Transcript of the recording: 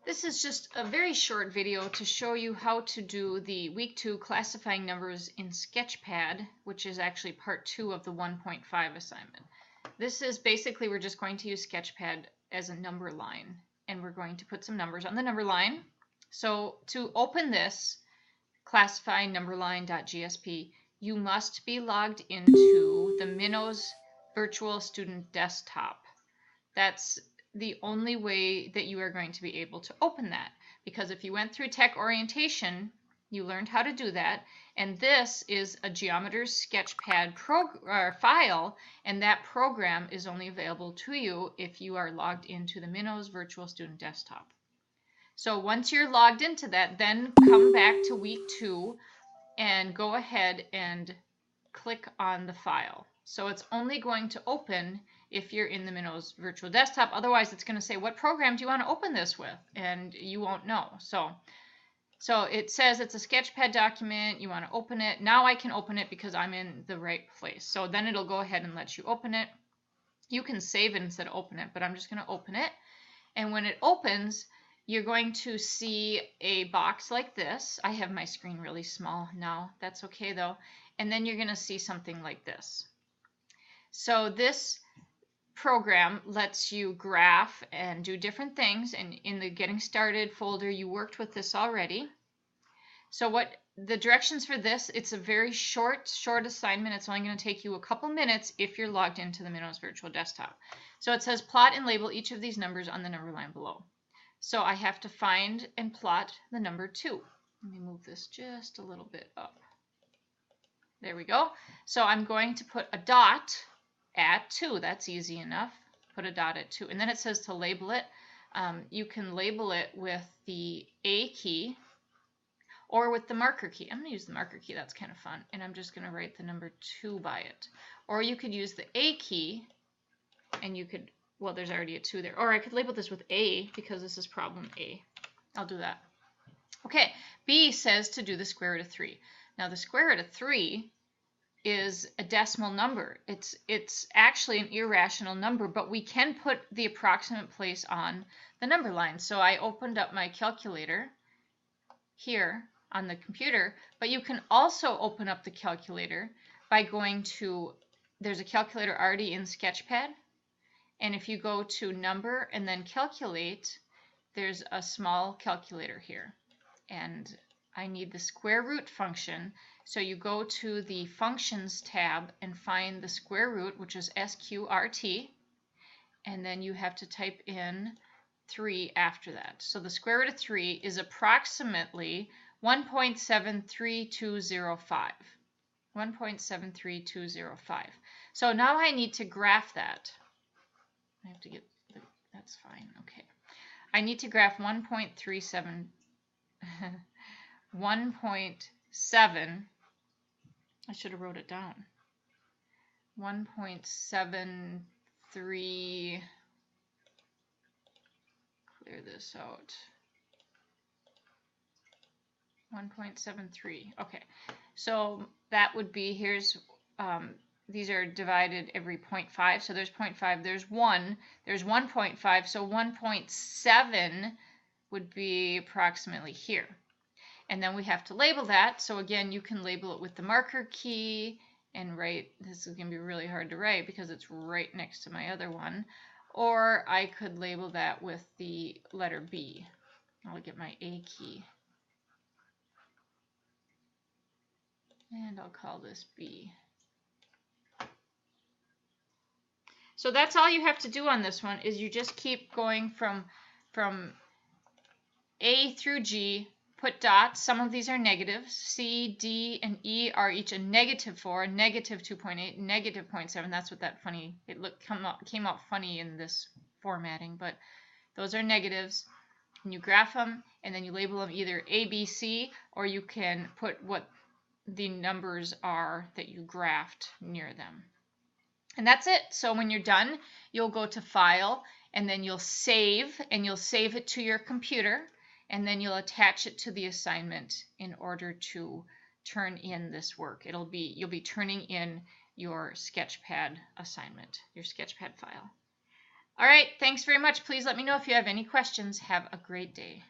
This is just a very short video to show you how to do the week 2 classifying numbers in Sketchpad, which is actually part 2 of the 1.5 assignment. This is basically, we're just going to use Sketchpad as a number line, and we're going to put some numbers on the number line. So to open this classifying numberline.gsp, you must be logged into the Minnows virtual student desktop. That's the only way that you are going to be able to open that, because if you went through tech orientation, you learned how to do that, and this is a Geometer's Sketchpad file, and that program is only available to you if you are logged into the Minnows virtual student desktop. So once you're logged into that, then come back to week 2 and go ahead and click on the file. So it's only going to open if you're in the Minnows virtual desktop. Otherwise, it's going to say, what program do you want to open this with? And you won't know. So it says it's a Sketchpad document. You want to open it. Now I can open it because I'm in the right place. So then it'll go ahead and let you open it. You can save it instead of open it, but I'm just going to open it. And when it opens, you're going to see a box like this. I have my screen really small now. That's okay though. And then you're going to see something like this. So this program lets you graph and do different things. And in the Getting Started folder, you worked with this already. So what the directions for this, it's a very short assignment. It's only going to take you a couple minutes if you're logged into the Minnows virtual desktop. So it says plot and label each of these numbers on the number line below. So I have to find and plot the number 2. Let me move this just a little bit up. There we go. So I'm going to put a dot at 2. That's easy enough. Put a dot at 2. And then it says to label it. You can label it with the A key or with the marker key. I'm going to use the marker key. That's kind of fun. And I'm just going to write the number 2 by it. Or you could use the A key, and you could, well, there's already a 2 there. Or I could label this with A because this is problem A. I'll do that. Okay, B says to do the square root of 3. Now the square root of 3 is a decimal number. It's actually an irrational number, but we can put the approximate place on the number line. So I opened up my calculator here on the computer, but you can also open up the calculator by going to, there's a calculator already in Sketchpad, and if you go to number and then calculate, there's a small calculator here, and I need the square root function. So you go to the functions tab and find the square root, which is SQRT, and then you have to type in 3 after that. So the square root of 3 is approximately 1.73205. 1.73205. So now I need to graph that. I have to get, that's fine, okay. I need to graph 1.37, 1.7, I should have wrote it down. 1.73, clear this out. 1.73, okay. So that would be, here's, these are divided every 0.5, so there's 0.5, there's 1, there's 1.5, so 1.7 would be approximately here. And then we have to label that. So again, you can label it with the marker key and write, this is going to be really hard to write because it's right next to my other one. Or I could label that with the letter B. I'll get my A key. And I'll call this B. So that's all you have to do on this one, is you just keep going from A through G. Put dots. Some of these are negatives. C, D, and E are each a -4, -2.8, -0.7. That's what that funny, it came out funny in this formatting, but those are negatives. And you graph them, and then you label them either A, B, C, or you can put what the numbers are that you graphed near them. And that's it. So when you're done, you'll go to File, and then you'll save, and you'll save it to your computer. And then you'll attach it to the assignment in order to turn in this work. You'll be turning in your Sketchpad assignment, your Sketchpad file. All right, thanks very much. Please let me know if you have any questions. Have a great day.